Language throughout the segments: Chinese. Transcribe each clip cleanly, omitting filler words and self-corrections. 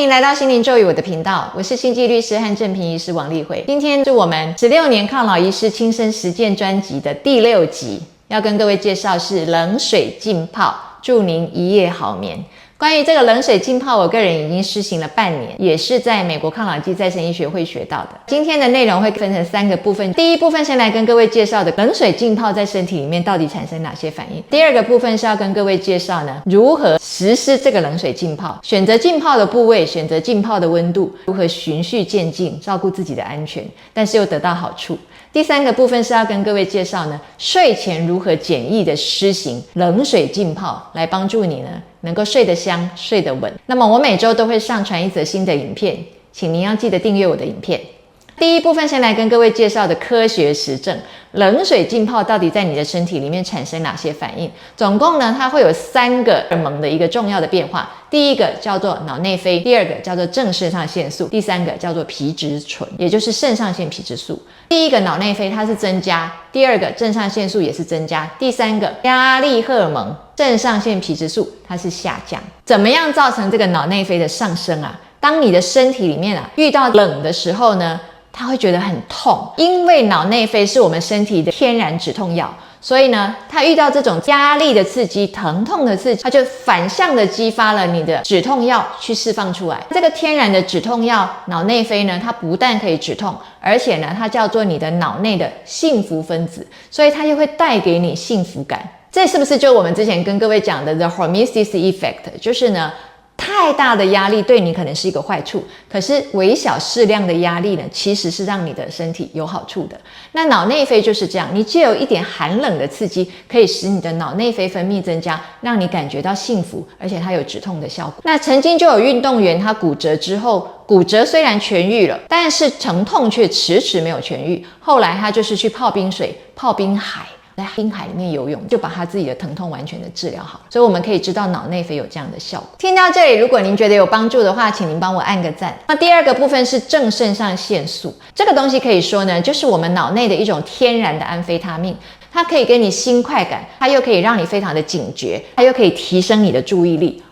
迎来到心灵咒语我的频道，我是星际律师和正平医师王丽慧。今天是我们16年抗老医师亲身实践专辑的第6集，要跟各位介绍是冷水浸泡，助您一夜好眠。关于这个冷水浸泡，我个人已经施行了半年，也是在美国抗老及再生医学会学到的。今天的内容会分成3个部分，第一部分先来跟各位介绍的冷水浸泡在身体里面到底产生哪些反应。第二个部分是要跟各位介绍呢，如何实施这个冷水浸泡，选择浸泡的部位，选择浸泡的温度，如何循序渐进，照顾自己的安全，但是又得到好处。第3个部分是要跟各位介绍呢，睡前如何简易的施行冷水浸泡，来帮助你呢能够睡得香，睡得稳。那么我每周都会上传一则新的影片，请您要记得订阅我的影片。第一部分先来跟各位介绍的科学实证，冷水浸泡到底在你的身体里面产生哪些反应。总共呢，它会有3个荷尔蒙的一个重要的变化。第一个叫做脑内啡，第二个叫做正肾上腺素，第3个叫做皮质醇，也就是肾上腺皮质素。第一个脑内啡它是增加，第二个正上腺素也是增加，第3个压力荷尔蒙正上腺皮质素它是下降。怎么样造成这个脑内啡的上升啊？当你的身体里面啊遇到冷的时候呢，它会觉得很痛，因为脑内啡是我们身体的天然止痛药，所以呢，它遇到这种压力的刺激、疼痛的刺激，它就反向的激发了你的止痛药去释放出来。这个天然的止痛药脑内啡呢，它不但可以止痛，而且呢，它叫做你的脑内的幸福分子，所以它就会带给你幸福感。这是不是就我们之前跟各位讲的 The Hormesis Effect？ 就是呢，太大的压力对你可能是一个坏处，可是微小适量的压力呢，其实是让你的身体有好处的。那脑内啡就是这样，你藉由一点寒冷的刺激，可以使你的脑内啡分泌增加，让你感觉到幸福，而且它有止痛的效果。那曾经就有运动员他骨折之后，骨折虽然痊愈了，但是疼痛却迟迟没有痊愈，后来他就是去泡冰水、泡冰海，在冰海里面游泳，就把他自己的疼痛完全的治疗好。所以我们可以知道脑内啡有这样的效果。听到这里，如果您觉得有帮助的话，请您帮我按个赞。那第2个部分是正肾上腺素，这个东西可以说呢，就是我们脑内的一种天然的安非他命。它可以给你新快感，它又可以让你非常的警觉，它又可以提升你的注意力。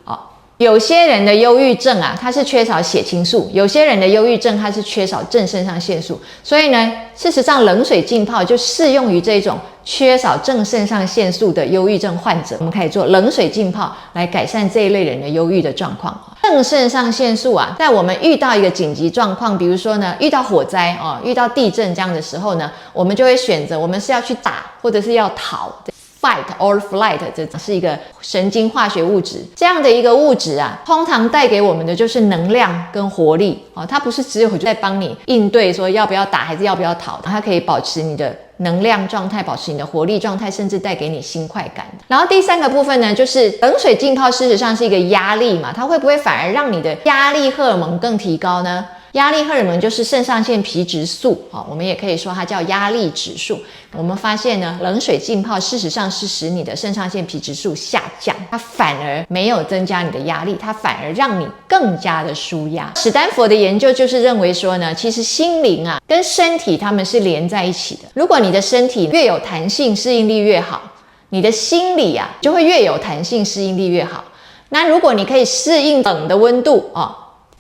有些人的忧郁症啊，它是缺少血清素；有些人的忧郁症它是缺少正肾上腺素。所以呢，事实上冷水浸泡就适用于这种缺少正肾上腺素的忧郁症患者。我们可以做冷水浸泡来改善这一类人的忧郁的状况。正肾上腺素啊，在我们遇到一个紧急状况，比如说呢，遇到火灾遇到地震这样的时候呢，我们就会选择我们是要去打，或者是要逃。Fight or flight， 这是一个神经化学物质，这样的一个物质啊，通常带给我们的就是能量跟活力它不是只有在帮你应对说要不要打还是要不要逃，它可以保持你的能量状态，保持你的活力状态，甚至带给你新快感。然后第3个部分呢，就是冷水浸泡事实上是一个压力嘛，它会不会反而让你的压力荷尔蒙更提高呢？压力荷尔蒙就是肾上腺皮质素我们也可以说它叫压力指数。我们发现呢，冷水浸泡事实上是使你的肾上腺皮质素下降，它反而没有增加你的压力，它反而让你更加的舒压。史丹佛的研究就是认为说呢，其实心灵啊跟身体它们是连在一起的。如果你的身体越有弹性，适应力越好，你的心理啊就会越有弹性，适应力越好。那如果你可以适应冷的温度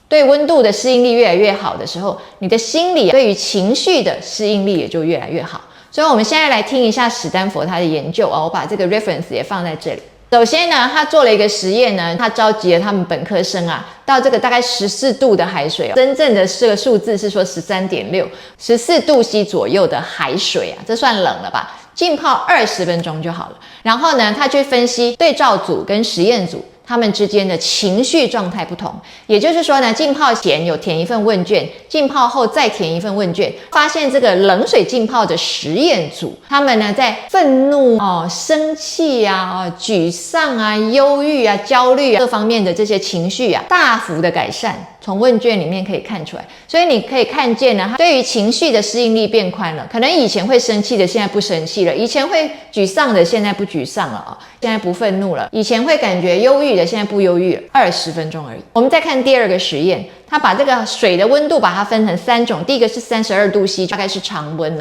对温度的适应力越来越好的时候，你的心理对于情绪的适应力也就越来越好。所以我们现在来听一下史丹佛他的研究我把这个 reference 也放在这里。首先呢，他做了一个实验呢，他召集了他们本科生到这个大概14度的海水真正的这个数字是说 13.6 14度 C 左右的海水这算冷了吧，浸泡20分钟就好了。然后呢，他去分析对照组跟实验组他们之间的情绪状态不同，也就是说呢，浸泡前有填一份问卷，浸泡后再填一份问卷，发现这个冷水浸泡的实验组，他们呢在愤怒生气沮丧忧郁焦虑各方面的这些情绪大幅的改善，从问卷里面可以看出来。所以你可以看见呢，对于情绪的适应力变宽了，可能以前会生气的现在不生气了，以前会沮丧的现在不沮丧了现在不愤怒了，以前会感觉忧郁的现在不忧郁了，20分钟而已。我们再看第2个实验，他把这个水的温度把它分成3种，第一个是32度 C， 大概是常温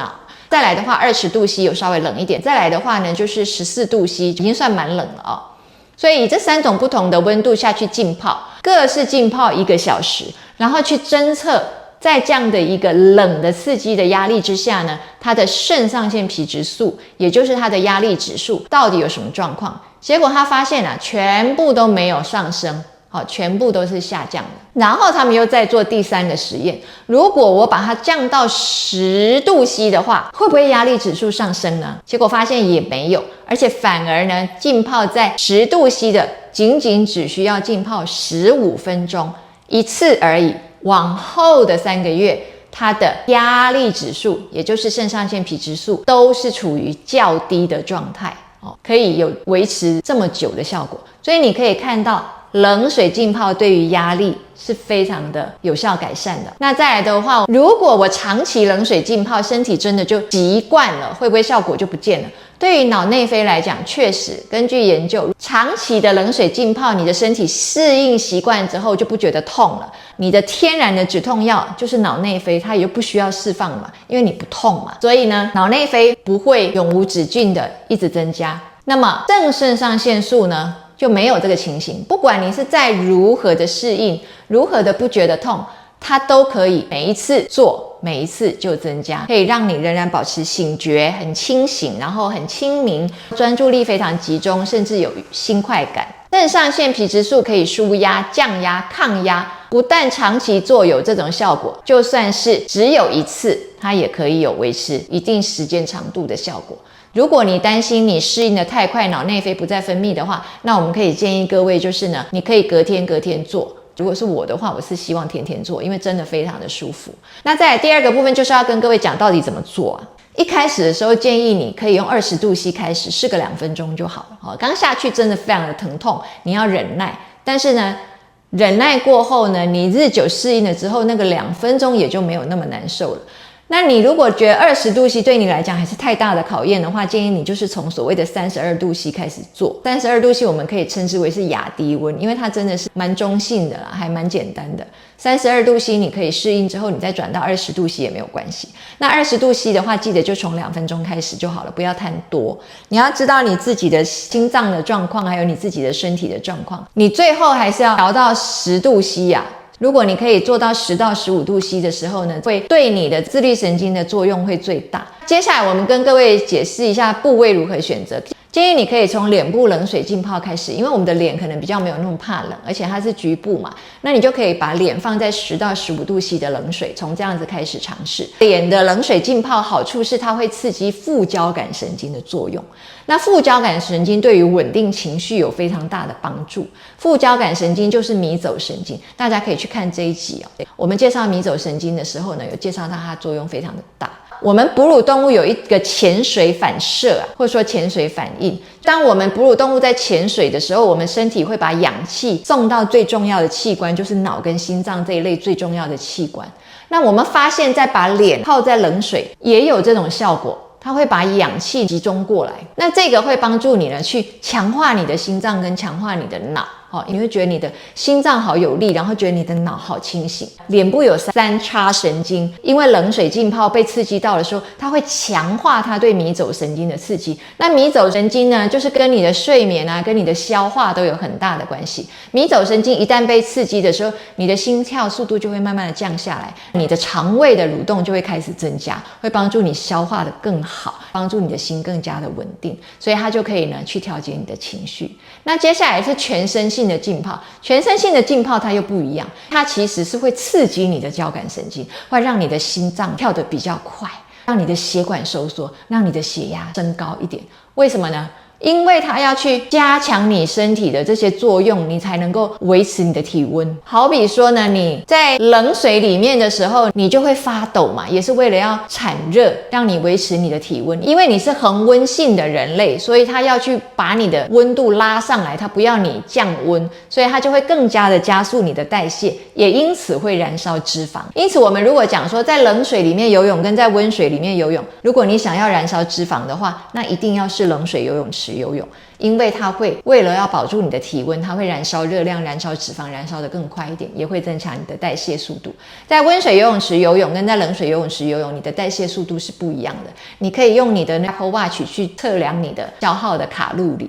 再来的话20度 C 有稍微冷一点，再来的话呢就是14度 C， 已经算蛮冷了所以以这3种不同的温度下去浸泡，各式浸泡1个小时，然后去侦测在这样的一个冷的刺激的压力之下呢，它的肾上腺皮质素，也就是它的压力指数到底有什么状况。结果他发现啊，全部都没有上升，全部都是下降的。然后他们又再做第3个实验，如果我把它降到10度C 的话，会不会压力指数上升呢？结果发现也没有，而且反而呢，浸泡在10度C 的仅只需要浸泡15分钟一次而已。往后的3个月，它的压力指数，也就是肾上腺皮质素，都是处于较低的状态，可以有维持这么久的效果。所以你可以看到，冷水浸泡对于压力是非常的有效改善的。那再来的话，如果我长期冷水浸泡，身体真的就习惯了，会不会效果就不见了？对于脑内啡来讲，确实根据研究，长期的冷水浸泡，你的身体适应习惯之后就不觉得痛了。你的天然的止痛药就是脑内啡，它也就不需要释放嘛，因为你不痛嘛。所以呢，脑内啡不会永无止境的一直增加。那么正肾上腺素呢，就没有这个情形。不管你是在如何的适应，如何的不觉得痛，它都可以每一次做，每一次就增加，可以让你仍然保持醒觉，很清醒，然后很清明，专注力非常集中，甚至有心快感。肾上腺皮质素可以舒压、降压、抗压，不但长期做有这种效果，就算是只有一次，它也可以有维持一定时间长度的效果。如果你担心你适应的太快，脑内啡不再分泌的话，那我们可以建议各位就是呢，你可以隔天做。如果是我的话，我是希望天天做，因为真的非常的舒服。那再来第2个部分，就是要跟各位讲到底怎么做啊。一开始的时候，建议你可以用20度C 开始，试个2分钟就好了。刚下去真的非常的疼痛，你要忍耐。但是呢，忍耐过后呢，你日久适应了之后，那个2分钟也就没有那么难受了。那你如果觉得20度C 对你来讲还是太大的考验的话，建议你就是从所谓的32度C 开始做。32度C 我们可以称之为是亚低温，因为它真的是蛮中性的啦，还蛮简单的。32度C 你可以适应之后，你再转到20度C 也没有关系。那20度C 的话，记得就从2分钟开始就好了，不要太多。你要知道你自己的心脏的状况，还有你自己的身体的状况，你最后还是要调到10度C 啊。如果你可以做到10到15度C 的时候呢，会对你的自律神经的作用会最大。接下来我们跟各位解释一下部位如何选择。建议你可以从脸部冷水浸泡开始，因为我们的脸可能比较没有那么怕冷，而且它是局部嘛，那你就可以把脸放在10到15度C 的冷水，从这样子开始尝试。脸的冷水浸泡好处是它会刺激副交感神经的作用，那副交感神经对于稳定情绪有非常大的帮助。副交感神经就是迷走神经，大家可以去看这一集哦。我们介绍迷走神经的时候呢，有介绍到它作用非常的大。我们哺乳动物有一个潜水反射或者说潜水反应。当我们哺乳动物在潜水的时候，我们身体会把氧气送到最重要的器官，就是脑跟心脏这一类最重要的器官。那我们发现在把脸泡在冷水也有这种效果，它会把氧气集中过来。那这个会帮助你呢，去强化你的心脏跟强化你的脑。你会觉得你的心脏好有力，然后觉得你的脑好清醒。脸部有3叉神经，因为冷水浸泡被刺激到的时候，它会强化它对迷走神经的刺激。那迷走神经呢，就是跟你的睡眠啊，跟你的消化都有很大的关系。迷走神经一旦被刺激的时候，你的心跳速度就会慢慢的降下来，你的肠胃的蠕动就会开始增加，会帮助你消化的更好，帮助你的心更加的稳定，所以它就可以呢去调节你的情绪。那接下来是全身性的浸泡，全身性的浸泡它又不一样，它其实是会刺激你的交感神经，会让你的心脏跳得比较快，让你的血管收缩，让你的血压升高一点。为什么呢？因为它要去加强你身体的这些作用，你才能够维持你的体温。好比说呢，你在冷水里面的时候，你就会发抖嘛，也是为了要产热，让你维持你的体温。因为你是恒温性的人类，所以它要去把你的温度拉上来，它不要你降温，所以它就会更加的加速你的代谢，也因此会燃烧脂肪。因此我们如果讲说在冷水里面游泳跟在温水里面游泳，如果你想要燃烧脂肪的话，那一定要是冷水游泳池游泳，因为它会为了要保住你的体温，它会燃烧热量，燃烧脂肪，燃烧得更快一点，也会增强你的代谢速度。在温水游泳池游泳跟在冷水游泳池游泳，你的代谢速度是不一样的。你可以用你的 Apple Watch 去测量你的消耗的卡路里，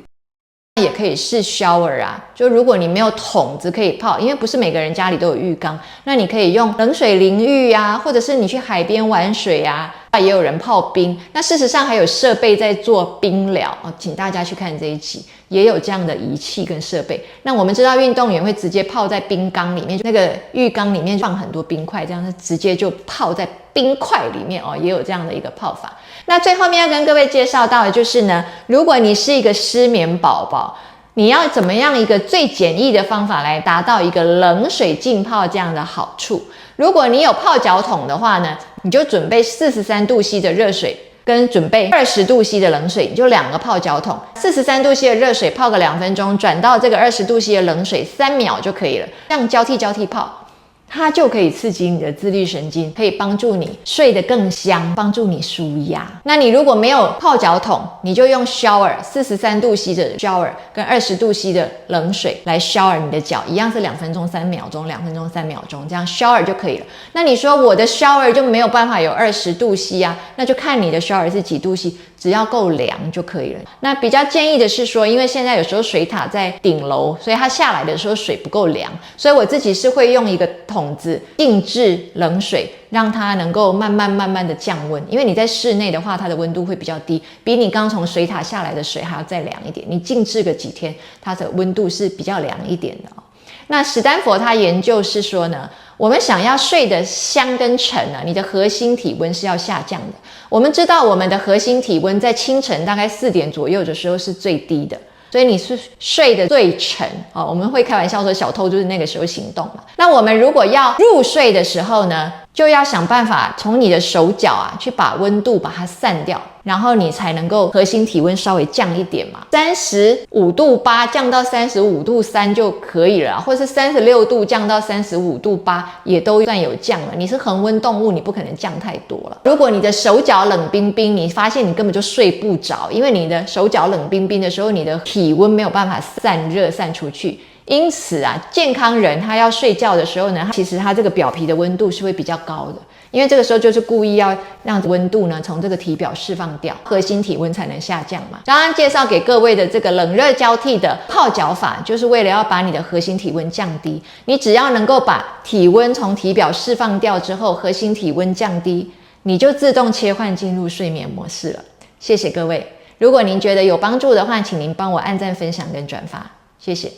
也可以试 shower 啊，就如果你没有桶子可以泡，因为不是每个人家里都有浴缸，那你可以用冷水淋浴啊，或者是你去海边玩水啊，也有人泡冰。那事实上还有设备在做冰疗哦，请大家去看这一期，也有这样的仪器跟设备。那我们知道运动员会直接泡在冰缸里面，那个浴缸里面放很多冰块，这样直接就泡在冰块里面哦，也有这样的一个泡法。那最后面要跟各位介绍到的就是呢，如果你是一个失眠宝宝，你要怎么样一个最简易的方法来达到一个冷水浸泡这样的好处？如果你有泡脚桶的话呢，你就准备43度 C 的热水，跟准备20度 C 的冷水，你就2个泡脚桶，43度 C 的热水泡个2分钟，转到这个20度 C 的冷水3秒就可以了，这样交替泡。它就可以刺激你的自律神经，可以帮助你睡得更香，帮助你舒压。那你如果没有泡脚桶，你就用 shower 43度 C 的 shower 跟20度 C 的冷水来 shower 你的脚，一样是2分钟3秒钟，2分钟3秒钟，这样 shower 就可以了。那你说我的 shower 就没有办法有20度 C 啊？那就看你的 shower 是几度 C， 只要够凉就可以了。那比较建议的是说，因为现在有时候水塔在顶楼，所以它下来的时候水不够凉，所以我自己是会用一个桶子静置冷水，让它能够慢慢的降温。因为你在室内的话，它的温度会比较低，比你刚从水塔下来的水还要再凉一点。你静置个几天，它的温度是比较凉一点的哦。那史丹佛他研究是说呢，我们想要睡得香跟沉呢，你的核心体温是要下降的。我们知道我们的核心体温在清晨大概4点左右的时候是最低的，所以你是睡得最沉哦。我们会开玩笑说小偷就是那个时候行动嘛。那我们如果要入睡的时候呢，就要想办法从你的手脚啊去把温度把它散掉，然后你才能够核心体温稍微降一点嘛，35度8降到35度3就可以了，或是36度降到35度8也都算有降了。你是恒温动物，你不可能降太多了。如果你的手脚冷冰冰，你发现你根本就睡不着，因为你的手脚冷冰冰的时候，你的体温没有办法散热散出去。因此啊，健康人他要睡觉的时候呢，其实他这个表皮的温度是会比较高的，因为这个时候就是故意要让温度呢从这个体表释放掉，核心体温才能下降嘛。刚刚介绍给各位的这个冷热交替的泡脚法，就是为了要把你的核心体温降低。你只要能够把体温从体表释放掉之后，核心体温降低，你就自动切换进入睡眠模式了。谢谢各位，如果您觉得有帮助的话，请您帮我按赞、分享跟转发，谢谢。